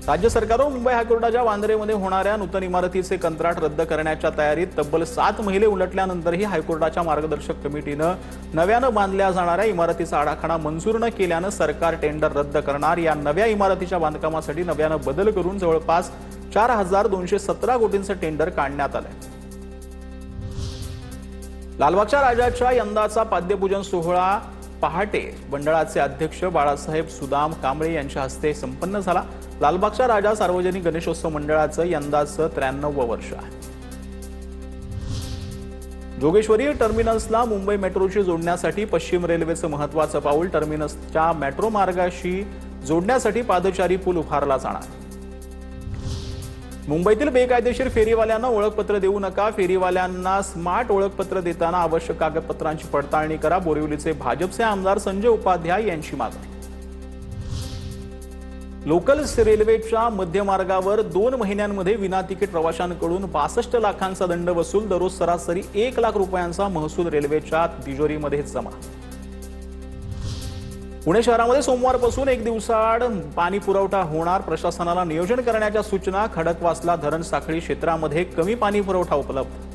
राज्य सरकारवर मुंबई हायकोर्टाच्या वांद्रेमध्ये होणाऱ्या नूतन इमारतीचे कंत्राट रद्द करण्याच्या तयारीत तब्बल 7 महिने उलटल्यानंतरही हायकोर्टाच्या मार्गदर्शक कमिटीनं नव्यानं बांधल्या जाणाऱ्या इमारतीचा आराखडा मंजूर न केल्यानं सरकार टेंडर रद्द करणार। या नव्या इमारतीच्या बांधकामासाठी नव्यानं बदल करून जवळपास 4,217 कोटींचं टेंडर काढण्यात आलंय। लालबागच्या राजाच्या यंदाचा पाद्यपूजन सोहळा पहाटे मंडळाचे अध्यक्ष बाळासाहेब सुदाम कांबळे यांच्या हस्ते संपन्न झाला। लालबागच्या राजा सार्वजनिक गणेशोत्सव मंडळाचं यंदाचं 93वं वर्ष आहे। जोगेश्वरी टर्मिनसला मुंबई मेट्रोशी जोडण्यासाठी पश्चिम रेल्वेचं महत्त्वाचं पाऊल। टर्मिनसच्या मेट्रो मार्गाशी जोडण्यासाठी पादचारी पूल उभारला जाणार। मुंबईतील बेकायदेशीर फेरीवाल्यांना ओळखपत्र देऊ नका। फेरीवाल्यांना स्मार्ट ओळखपत्र देताना आवश्यक कागदपत्रांची पडताळणी करा। बोरिवलीचे भाजपचे आमदार संजय उपाध्याय यांची मागणी। लोकल रेल्वेच्या मध्यमार्गावर 2 महिन्यांमध्ये विना तिकीट प्रवाशांकडून 62 लाखांचा दंड वसूल। दररोज सरासरी 1 लाख रुपयांचा महसूल रेल्वेच्या तिजोरीमध्ये जमा। पुणे शहरामध्ये सोमवारपासून 1 दिवसाआड पाणी पुरवठा होणार। प्रशासनाला नियोजन करण्याच्या सूचना। खडकवासला धरण साखळी क्षेत्रामध्ये कमी पाणी पुरवठा उपलब्ध।